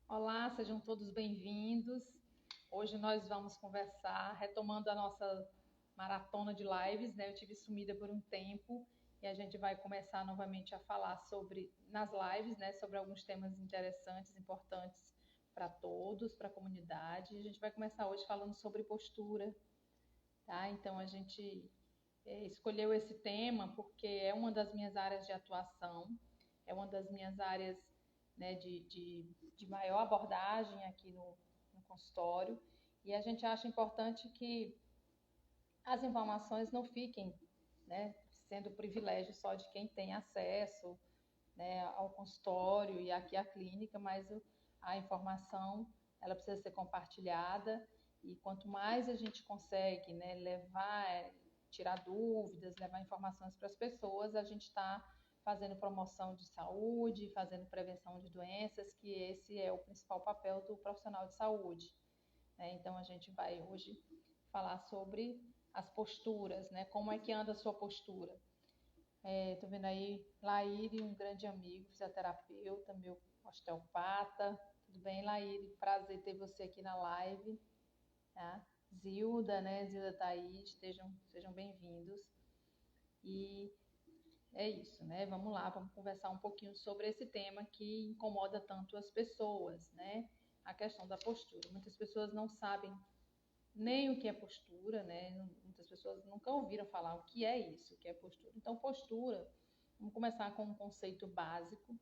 Olá, sejam todos bem-vindos. Hoje nós vamos conversar, retomando a nossa maratona de lives, né? Eu tive sumida por um tempo e a gente vai começar novamente a falar nas lives, né, sobre alguns temas interessantes, importantes para todos, para a comunidade. A gente vai começar hoje falando sobre postura, tá? Então a gente escolheu esse tema porque é uma das minhas áreas de atuação, é uma das minhas áreas, né, de maior abordagem aqui no consultório, e a gente acha importante que as informações não fiquem, né, sendo privilégio só de quem tem acesso, né, ao consultório e aqui à clínica, mas a informação ela precisa ser compartilhada e quanto mais a gente consegue, né, tirar dúvidas, levar informações para as pessoas, a gente está fazendo promoção de saúde, fazendo prevenção de doenças, que esse é o principal papel do profissional de saúde, né? Então a gente vai hoje falar sobre as posturas, né? Como é que anda a sua postura? Tô vendo aí Laíre, um grande amigo, fisioterapeuta, meu osteopata. Tudo bem, Laíre? Prazer ter você aqui na live, tá? Zilda, né? Zilda Thaís, sejam bem-vindos. E é isso, né? Vamos lá, vamos conversar um pouquinho sobre esse tema que incomoda tanto as pessoas, né? A questão da postura. Muitas pessoas não sabem nem o que é postura, né? Muitas pessoas nunca ouviram falar o que é isso, o que é postura. Então, postura, vamos começar com um conceito básico,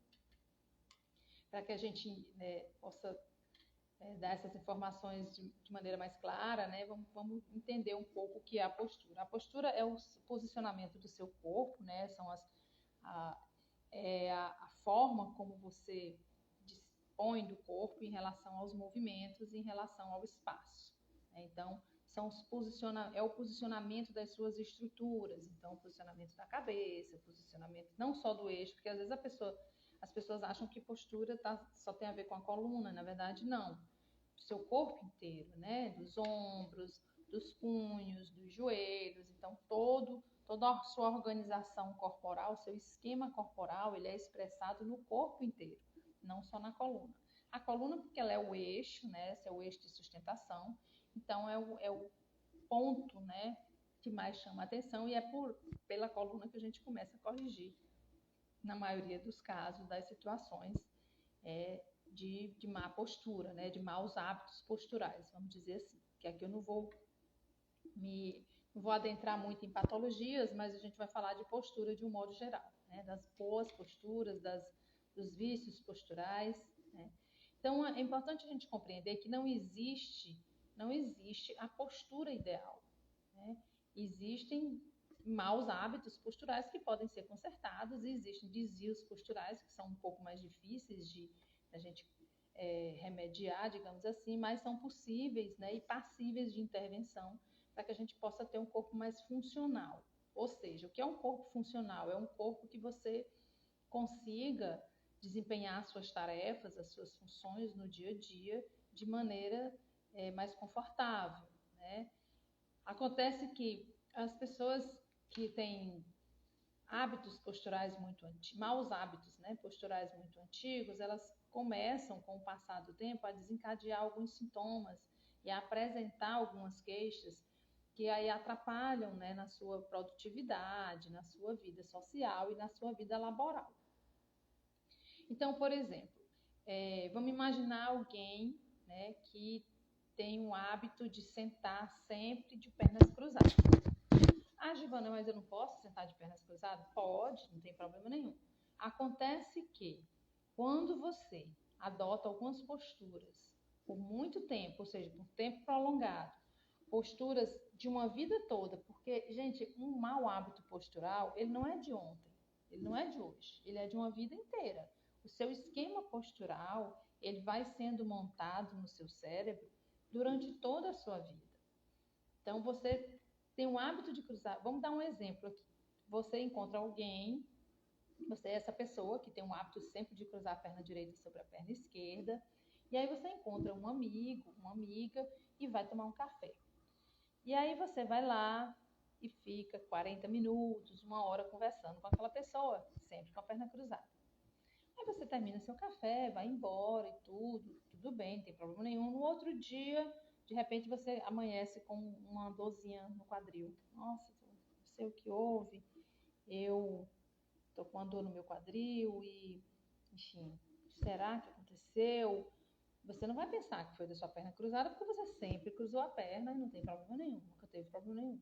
para que a gente, né, possa dar essas informações de maneira mais clara, né? Vamos entender um pouco o que é a postura. A postura é o posicionamento do seu corpo, né? A, a forma como você dispõe do corpo em relação aos movimentos, em relação ao espaço, né? Então, é o posicionamento das suas estruturas, então o posicionamento da cabeça, o posicionamento não só do eixo, porque às vezes as pessoas acham que postura só tem a ver com a coluna, na verdade não. Do seu corpo inteiro, né? Dos ombros, dos punhos, dos joelhos, então toda a sua organização corporal, seu esquema corporal, ele é expressado no corpo inteiro, não só na coluna. A coluna, porque ela é o eixo, né? Esse é o eixo de sustentação, então é o ponto, né, que mais chama a atenção e é pela coluna que a gente começa a corrigir, na maioria dos casos, das situações de má postura, né, de maus hábitos posturais, vamos dizer assim. Que aqui eu não vou adentrar muito em patologias, mas a gente vai falar de postura de um modo geral, né, das boas posturas, dos vícios posturais, né? Então é importante a gente compreender que não existe a postura ideal, né? Existem maus hábitos posturais que podem ser consertados e existem desvios posturais que são um pouco mais difíceis de a gente remediar, digamos assim, mas são possíveis, né, e passíveis de intervenção para que a gente possa ter um corpo mais funcional. Ou seja, o que é um corpo funcional? É um corpo que você consiga desempenhar as suas tarefas, as suas funções no dia a dia de maneira mais confortável, né? Acontece que as pessoas que têm hábitos posturais muito antigos, maus hábitos, né, posturais muito antigos, elas começam, com o passar do tempo, a desencadear alguns sintomas e a apresentar algumas queixas que aí atrapalham, né, na sua produtividade, na sua vida social e na sua vida laboral. Então, por exemplo, vamos imaginar alguém, né, que tem um hábito de sentar sempre de pernas cruzadas. Ah, Giovana, mas eu não posso sentar de pernas cruzadas? Pode, não tem problema nenhum. Acontece que quando você adota algumas posturas por muito tempo, ou seja, por tempo prolongado, posturas de uma vida toda, porque, gente, um mau hábito postural, ele não é de ontem, ele não é de hoje, ele é de uma vida inteira. O seu esquema postural, ele vai sendo montado no seu cérebro durante toda a sua vida. Então, você tem um hábito de cruzar. Vamos dar um exemplo aqui. Você encontra alguém, você é essa pessoa que tem um hábito sempre de cruzar a perna direita sobre a perna esquerda, e aí você encontra um amigo, uma amiga e vai tomar um café. E aí você vai lá e fica 40 minutos, uma hora conversando com aquela pessoa, sempre com a perna cruzada. Aí você termina seu café, vai embora e tudo bem, não tem problema nenhum. No outro dia, de repente, você amanhece com uma dorzinha no quadril. Nossa, não sei o que houve, eu tô com uma dor no meu quadril e, enfim, será que aconteceu? Você não vai pensar que foi da sua perna cruzada, porque você sempre cruzou a perna e não tem problema nenhum, nunca teve problema nenhum.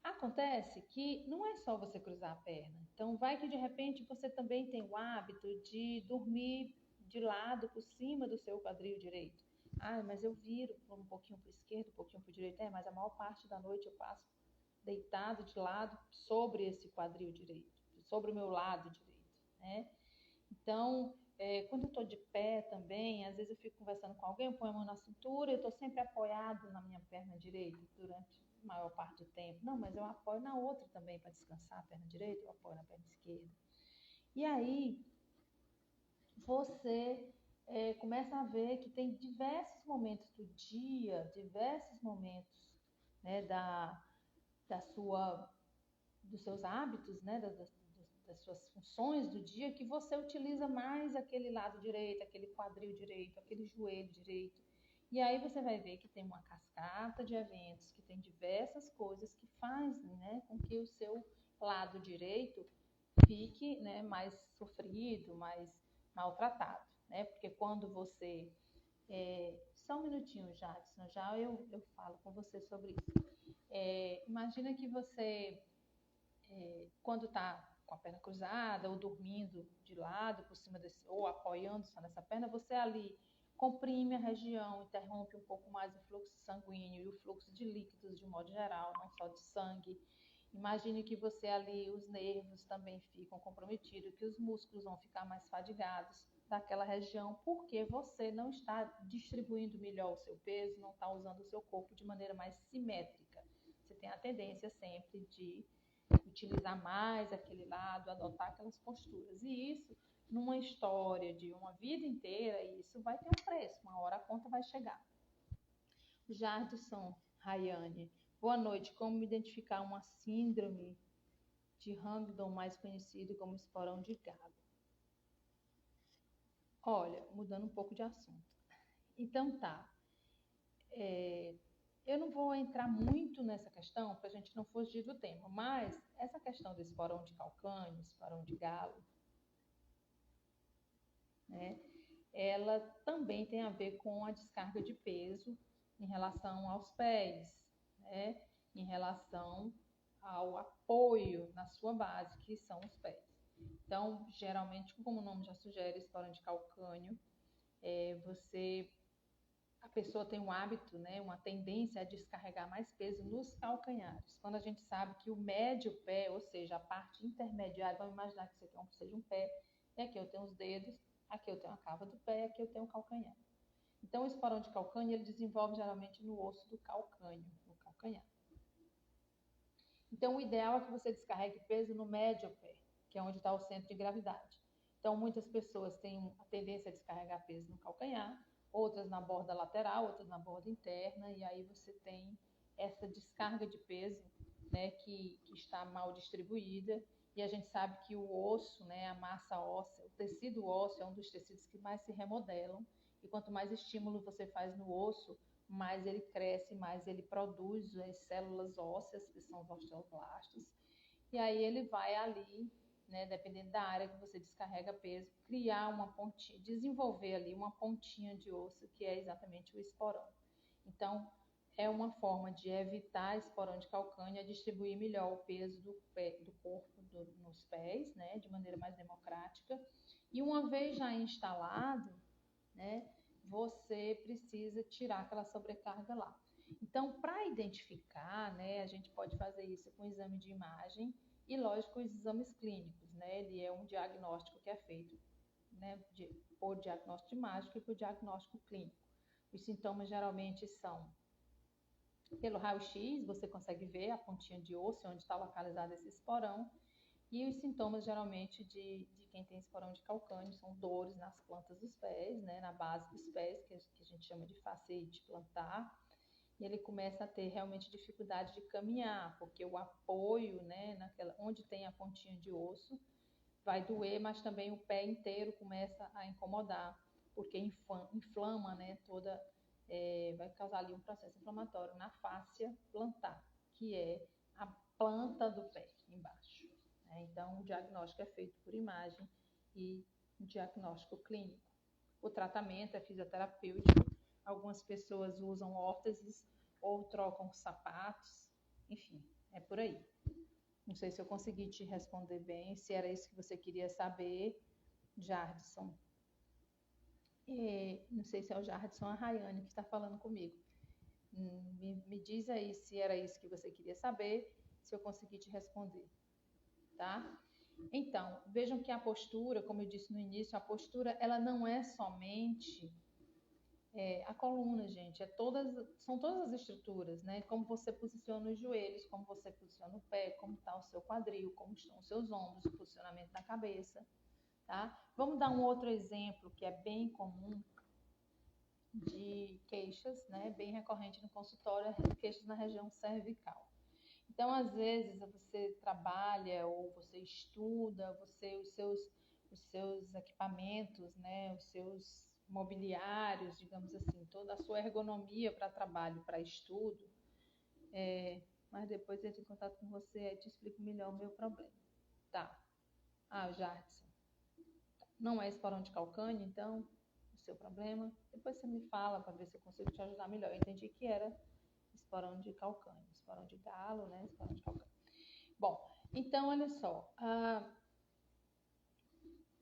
Acontece que não é só você cruzar a perna. Então, vai que de repente você também tem o hábito de dormir de lado por cima do seu quadril direito. Ah, mas eu viro um pouquinho para o esquerdo, um pouquinho para o direito. É, mas a maior parte da noite eu passo deitado de lado sobre esse quadril direito, sobre o meu lado direito, né? Então, quando eu estou de pé também, às vezes eu fico conversando com alguém, eu ponho a mão na cintura, eu estou sempre apoiado na minha perna direita durante a maior parte do tempo. Não, mas eu apoio na outra também para descansar a perna direita, eu apoio na perna esquerda. E aí, você começa a ver que tem diversos momentos do dia, diversos momentos, né, da sua, dos seus hábitos, né, das suas funções do dia, que você utiliza mais aquele lado direito, aquele quadril direito, aquele joelho direito. E aí você vai ver que tem uma cascata de eventos, que tem diversas coisas que fazem, né, com que o seu lado direito fique, né, mais sofrido, mais maltratado, né? Porque quando você... só um minutinho, Jadson, já eu falo com você sobre isso. Imagina que você, quando está com a perna cruzada ou dormindo de lado por cima desse, ou apoiando só nessa perna, você ali comprime a região, interrompe um pouco mais o fluxo sanguíneo e o fluxo de líquidos de modo geral, não só de sangue. Imagine que você ali, os nervos também ficam comprometidos, que os músculos vão ficar mais fadigados daquela região, porque você não está distribuindo melhor o seu peso, não está usando o seu corpo de maneira mais simétrica. Você tem a tendência sempre de utilizar mais aquele lado, adotar aquelas posturas. E isso, numa história de uma vida inteira, isso vai ter um preço, uma hora a conta vai chegar. Jardson, Rayane, boa noite. Como identificar uma síndrome de Huntington, mais conhecido como esporão de galo? Olha, mudando um pouco de assunto. Então tá, eu não vou entrar muito nessa questão para a gente não fugir do tema, mas essa questão do esporão de calcânio, esporão de galo, né, ela também tem a ver com a descarga de peso em relação aos pés, né, em relação ao apoio na sua base, que são os pés. Então, geralmente, como o nome já sugere, esporão de calcânio, a pessoa tem um hábito, né, uma tendência a descarregar mais peso nos calcanhares. Quando a gente sabe que o médio pé, ou seja, a parte intermediária, vamos imaginar que isso aqui seja um pé, e aqui eu tenho os dedos, aqui eu tenho a cava do pé, aqui eu tenho o calcanhar. Então, o esporão de calcânio, ele desenvolve geralmente no osso do calcânio, no calcanhar. Então, o ideal é que você descarregue peso no médio pé, que é onde está o centro de gravidade. Então, muitas pessoas têm a tendência a descarregar peso no calcanhar, outras na borda lateral, outras na borda interna, e aí você tem essa descarga de peso, né, que está mal distribuída, e a gente sabe que o osso, né, a massa óssea, o tecido ósseo é um dos tecidos que mais se remodelam, e quanto mais estímulo você faz no osso, mais ele cresce, mais ele produz as células ósseas, que são os osteoblastos, e aí ele vai ali, né, dependendo da área que você descarrega peso, criar uma pontinha, desenvolver ali uma pontinha de osso, que é exatamente o esporão. Então, é uma forma de evitar esporão de calcânio, distribuir melhor o peso do corpo nos pés, né, de maneira mais democrática. E uma vez já instalado, né, você precisa tirar aquela sobrecarga lá. Então, para identificar, né, a gente pode fazer isso com exame de imagem e, lógico, os exames clínicos, né? Ele é um diagnóstico que é feito, né, por diagnóstico de imagem e por diagnóstico clínico. Os sintomas geralmente são pelo raio-x, você consegue ver a pontinha de osso onde está localizado esse esporão. E os sintomas, geralmente, de quem tem esporão de calcânio são dores nas plantas dos pés, né, na base dos pés, que a gente chama de fasciite plantar. E ele começa a ter realmente dificuldade de caminhar, porque o apoio, né, onde tem a pontinha de osso, vai doer, mas também o pé inteiro começa a incomodar, porque inflama, né, vai causar ali um processo inflamatório na fáscia plantar, que é a planta do pé embaixo, né? Então, o diagnóstico é feito por imagem e diagnóstico clínico. O tratamento é fisioterapêutico, algumas pessoas usam órteses ou trocam sapatos, enfim, é por aí. Não sei se eu consegui te responder bem, se era isso que você queria saber, Jardson. Não sei se é o Jardson ou a Rayane que está falando comigo. Me diz aí se era isso que você queria saber, se eu consegui te responder, tá? Então, vejam que a postura, como eu disse no início, a postura ela não é somente a coluna, gente, são todas as estruturas, né? Como você posiciona os joelhos, como você posiciona o pé, como está o seu quadril, como estão os seus ombros, o posicionamento da cabeça, tá? Vamos dar um outro exemplo que é bem comum de queixas, né? Bem recorrente no consultório, queixas na região cervical. Então, às vezes, você trabalha ou você estuda, os seus equipamentos, né, os seus mobiliários, digamos assim, toda a sua ergonomia para trabalho, para estudo, mas depois eu entro em contato com você e te explico melhor o meu problema. Tá. Jardson, não é esporão de calcânio, então, o seu problema? Depois você me fala para ver se eu consigo te ajudar melhor. Eu entendi que era esporão de calcânio, esporão de galo, né, esporão de calcânio. Bom, então, olha só,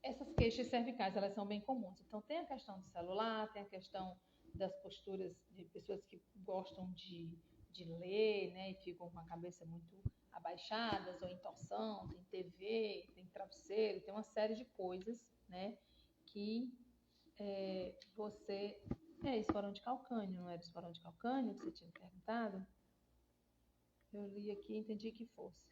essas queixas cervicais, elas são bem comuns. Então, tem a questão do celular, tem a questão das posturas de pessoas que gostam de ler, né, e ficam com a cabeça muito abaixadas, ou em torção, tem TV, tem travesseiro, tem uma série de coisas, né, que você... esporão de calcânio, não era esporão de calcânio que você tinha perguntado? Eu li aqui e entendi que fosse.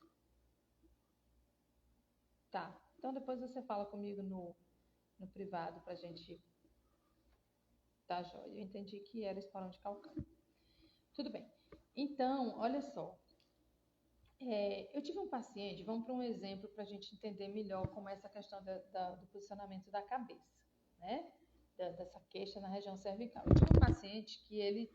Tá, então depois você fala comigo no privado pra gente... Tá, joia. Eu entendi que era esporão de calcânio. Tudo bem. Então, olha só. Eu tive um paciente, vamos para um exemplo para a gente entender melhor como é essa questão do posicionamento da cabeça, né? Dessa queixa na região cervical. Eu tive um paciente que ele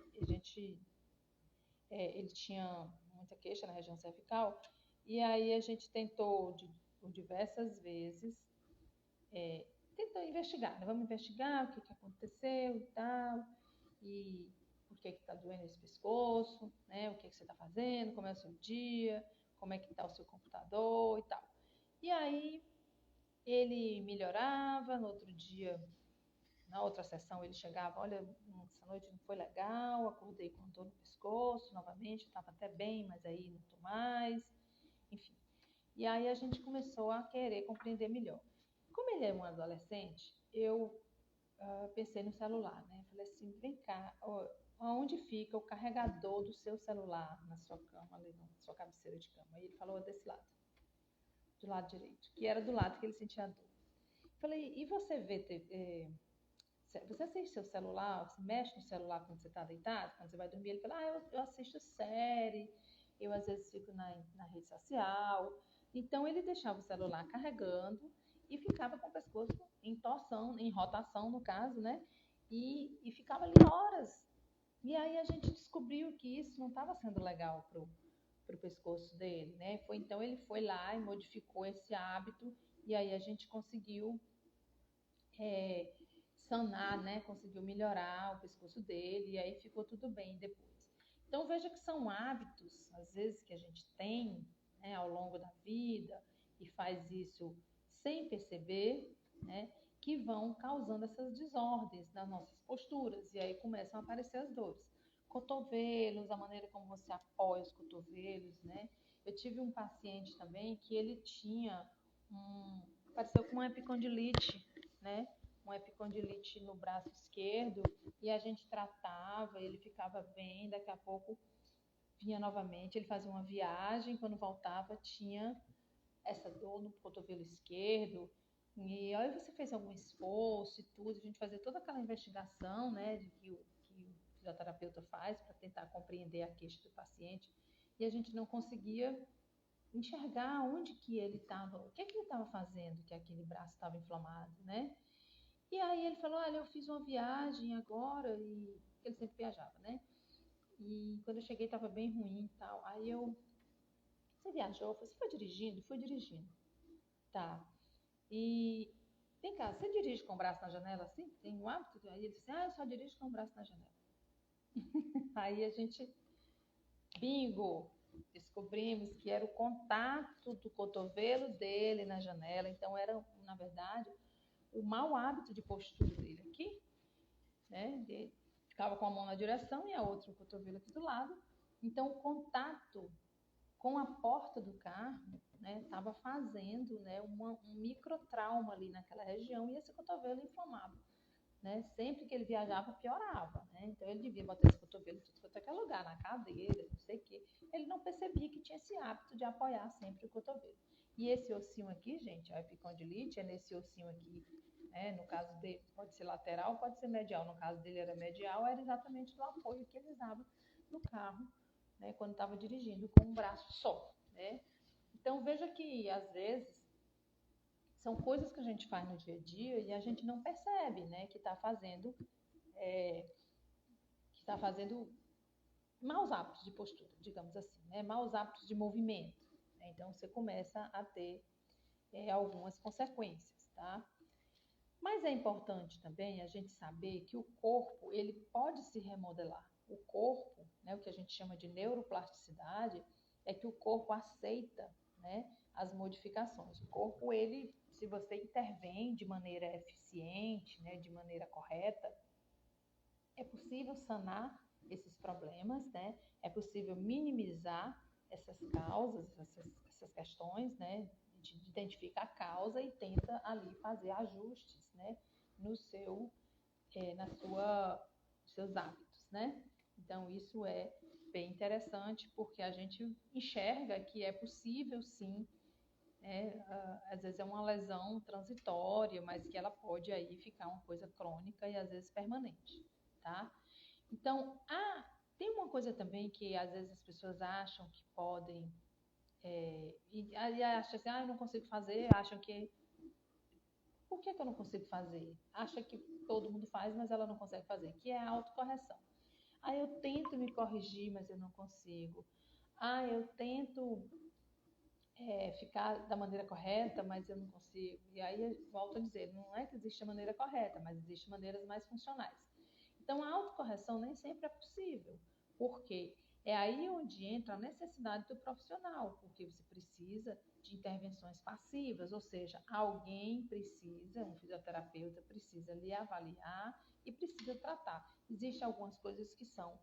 tinha muita queixa na região cervical, e aí a gente tentou por diversas vezes, tentou investigar, né? Vamos investigar o que aconteceu e tal, e por que está doendo esse pescoço, né? O que você está fazendo, como é o seu dia, como é que está o seu computador e tal. E aí ele melhorava, no outro dia, na outra sessão ele chegava, olha, essa noite não foi legal, acordei com dor no pescoço novamente, estava até bem, mas aí não estou mais, enfim. E aí a gente começou a querer compreender melhor. Como ele é um adolescente, eu pensei no celular, né? Falei assim, vem cá, aonde fica o carregador do seu celular na sua cama, ali na sua cabeceira de cama? E ele falou desse lado, do lado direito, que era do lado que ele sentia a dor. Falei, e você você assiste seu celular, você mexe no celular quando você está deitado, quando você vai dormir? Ele falou, eu assisto série, eu às vezes fico na rede social. Então ele deixava o celular carregando e ficava com o pescoço em torção, em rotação no caso, né? E ficava ali horas. E aí a gente descobriu que isso não estava sendo legal pro pescoço dele, né? Então ele foi lá e modificou esse hábito, e aí a gente conseguiu sanar, né? Conseguiu melhorar o pescoço dele, e aí ficou tudo bem depois. Então veja que são hábitos, às vezes, que a gente tem, né, ao longo da vida, e faz isso sem perceber, né, que vão causando essas desordens nas nossas posturas, e aí começam a aparecer as dores. Cotovelos, a maneira como você apoia os cotovelos, né? Eu tive um paciente também que ele tinha pareceu com uma epicondilite, né? Uma epicondilite no braço esquerdo, e a gente tratava, ele ficava bem, daqui a pouco vinha novamente, ele fazia uma viagem, quando voltava tinha essa dor no cotovelo esquerdo, e aí você fez algum esforço e tudo, a gente fazia toda aquela investigação, né, que o fisioterapeuta faz para tentar compreender a queixa do paciente, e a gente não conseguia enxergar onde que ele estava, o que ele estava fazendo, que aquele braço estava inflamado, né? E aí ele falou, olha, eu fiz uma viagem agora, e ele sempre viajava, né? E quando eu cheguei estava bem ruim e tal. Aí você viajou? Eu falei, você foi dirigindo? Fui dirigindo. Tá. E vem cá, você dirige com o braço na janela assim? Tem o hábito? Aí ele disse, eu só dirijo com o braço na janela. Aí a gente, bingo, descobrimos que era o contato do cotovelo dele na janela. Então era, na verdade, o mau hábito de postura dele aqui, né? Ele ficava com a mão na direção e a outra o cotovelo aqui do lado. Então o contato com a porta do carro, né, estava fazendo, né, um microtrauma ali naquela região, e esse cotovelo inflamava, né? Sempre que ele viajava, piorava, né? Então ele devia botar esse cotovelo em tudo quanto é que é lugar, na cadeira, não sei o quê. Ele não percebia que tinha esse hábito de apoiar sempre o cotovelo. E esse ossinho aqui, gente, a epicondilite é nesse ossinho aqui, né? No caso dele, pode ser lateral, pode ser medial. No caso dele era medial, era exatamente do apoio que ele usava no carro, né? Quando estava dirigindo com um braço só, né? Então veja que às vezes são coisas que a gente faz no dia a dia e a gente não percebe, né? Que está fazendo maus hábitos de postura, digamos assim, né? Maus hábitos de movimento. Né? Então você começa a ter algumas consequências, tá? Mas é importante também a gente saber que o corpo ele pode se remodelar. O corpo, né, o que a gente chama de neuroplasticidade, é que o corpo aceita, né, as modificações. O corpo, ele, se você intervém de maneira eficiente, né, de maneira correta, é possível sanar esses problemas, né? É possível minimizar essas causas, essas questões, né? A gente identifica a causa e tenta ali fazer ajustes, né? No seu, na sua, seus hábitos, né? Então isso é bem interessante porque a gente enxerga que é possível sim, às vezes é uma lesão transitória, mas que ela pode aí ficar uma coisa crônica e às vezes permanente, tá? Então, tem uma coisa também que às vezes as pessoas acham que podem, e aí acham assim, eu não consigo fazer, acham que, por que eu não consigo fazer? Acha que todo mundo faz, mas ela não consegue fazer, que é a autocorreção. Eu tento me corrigir, mas eu não consigo. Eu tento ficar da maneira correta, mas eu não consigo. E aí eu volto a dizer, não é que existe a maneira correta, mas existem maneiras mais funcionais. Então a autocorreção nem sempre é possível, porque é aí onde entra a necessidade do profissional, porque você precisa de intervenções passivas, ou seja, alguém precisa, um fisioterapeuta precisa lhe avaliar e precisa tratar. Existem algumas coisas que são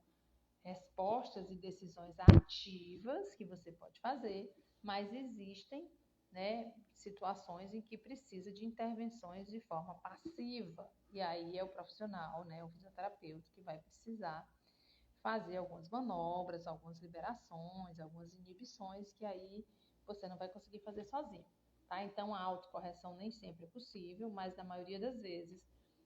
respostas e decisões ativas que você pode fazer, mas existem, né, situações em que precisa de intervenções de forma passiva. E aí é o profissional, né, o fisioterapeuta, que vai precisar fazer algumas manobras, algumas liberações, algumas inibições que aí você não vai conseguir fazer sozinho. Tá? Então a autocorreção nem sempre é possível, mas na maioria das vezes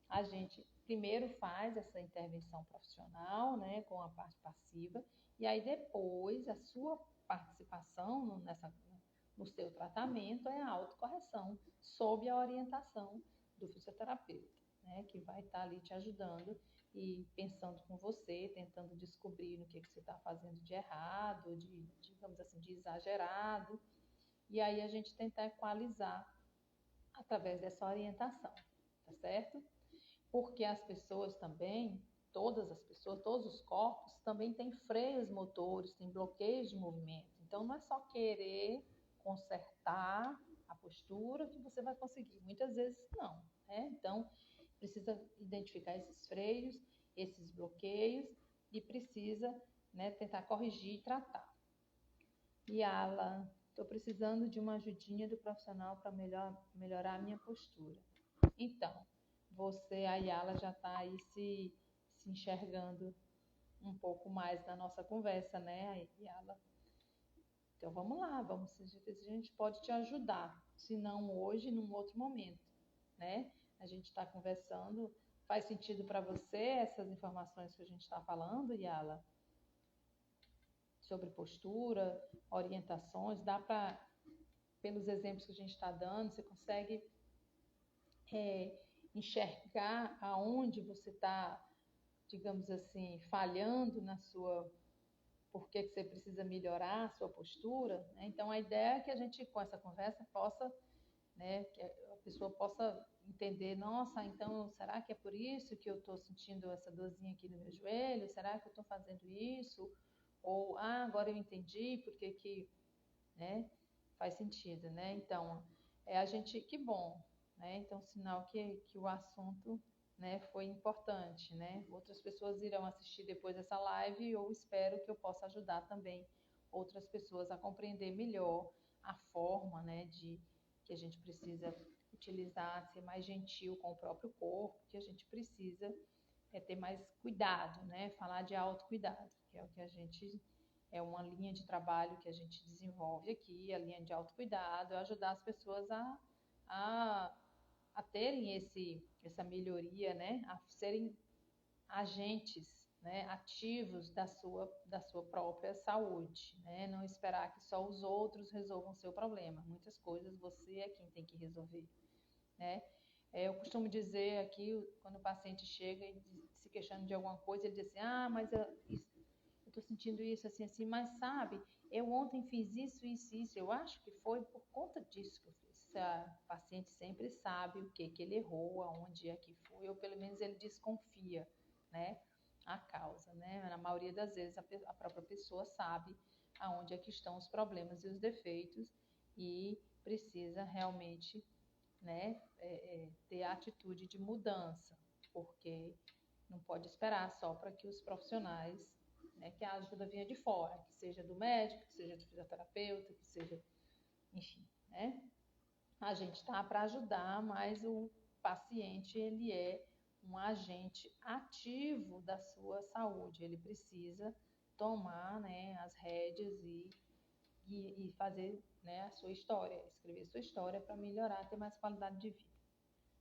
a gente primeiro faz essa intervenção profissional, né, com a parte passiva, e aí depois a sua participação no seu tratamento é a autocorreção, sob a orientação do fisioterapeuta, né, que vai estar ali te ajudando e pensando com você, tentando descobrir no que você está fazendo de errado, digamos assim, de exagerado, e aí a gente tentar equalizar através dessa orientação, tá certo? Porque as pessoas também, todas as pessoas, todos os corpos também têm freios motores, têm bloqueios de movimento. Então não é só querer consertar a postura que você vai conseguir. Muitas vezes não, né? Então precisa identificar esses freios, esses bloqueios e precisa, né, tentar corrigir e tratar. E Ala, estou precisando de uma ajudinha do profissional para melhorar a minha postura. Então, você, a Yala, já está aí se enxergando um pouco mais na nossa conversa, né, Yala? Então vamos lá, vamos ver se a gente pode te ajudar, se não hoje, num outro momento, né? A gente está conversando, faz sentido para você essas informações que a gente está falando, Yala? Sobre postura, orientações, dá para, pelos exemplos que a gente está dando, você consegue enxergar aonde você está, digamos assim, falhando na sua, por que você precisa melhorar a sua postura, né? Então, a ideia é que a gente, com essa conversa, possa, né, que a pessoa possa entender, nossa, então, será que é por isso que eu estou sentindo essa dorzinha aqui no meu joelho? Será que eu estou fazendo isso? Ou, agora eu entendi porque que, né, faz sentido, né? Então, a gente, que bom, né? Então, sinal que o assunto, né, foi importante, né? Outras pessoas irão assistir depois dessa live e eu espero que eu possa ajudar também outras pessoas a compreender melhor a forma, né, de que a gente precisa utilizar, ser mais gentil com o próprio corpo, que a gente precisa ter mais cuidado, né? Falar de autocuidado, que é o que a gente é uma linha de trabalho que a gente desenvolve aqui, a linha de autocuidado, é ajudar as pessoas a, a terem essa melhoria, né? A serem agentes, né, ativos da sua própria saúde, né? Não esperar que só os outros resolvam o seu problema. Muitas coisas você é quem tem que resolver, né? Eu costumo dizer aqui, quando o paciente chega e se queixando de alguma coisa, ele diz assim, mas eu estou sentindo isso, assim, assim, mas sabe, eu ontem fiz isso, isso, isso, eu acho que foi por conta disso que eu fiz. O paciente sempre sabe o que ele errou, aonde é que foi, ou pelo menos ele desconfia, né, a causa, né? Na maioria das vezes a própria pessoa sabe aonde é que estão os problemas e os defeitos e precisa realmente, né, ter a atitude de mudança, porque não pode esperar só para que os profissionais, né, que a ajuda venha de fora, que seja do médico, que seja do fisioterapeuta, que seja, enfim, né? A gente está para ajudar, mas o paciente, ele é um agente ativo da sua saúde, ele precisa tomar, né, as rédeas e fazer, né, a sua história, escrever sua história para melhorar, ter mais qualidade de vida,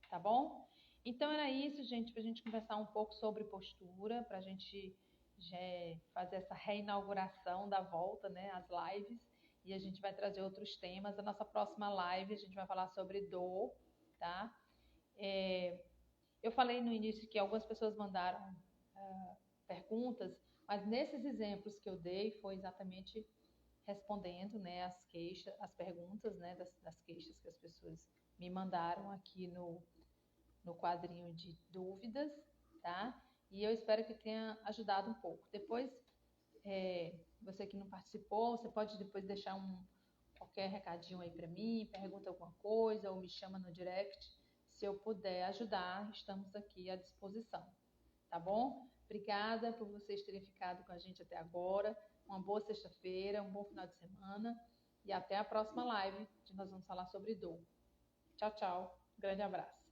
tá bom? Então era isso, gente, para a gente conversar um pouco sobre postura, para a gente já fazer essa reinauguração da volta, né, às lives, e a gente vai trazer outros temas. A nossa próxima live a gente vai falar sobre dor, tá? Eu falei no início que algumas pessoas mandaram perguntas, mas nesses exemplos que eu dei foi exatamente respondendo, né, as queixas, as perguntas, né, das queixas que as pessoas me mandaram aqui no quadrinho de dúvidas, tá? E eu espero que tenha ajudado um pouco. Depois, você que não participou, você pode depois deixar qualquer recadinho aí para mim, pergunta alguma coisa ou me chama no direct. Se eu puder ajudar, estamos aqui à disposição, tá bom? Obrigada por vocês terem ficado com a gente até agora. Uma boa sexta-feira, um bom final de semana e até a próxima live, que nós vamos falar sobre dor. Tchau, tchau. Grande abraço.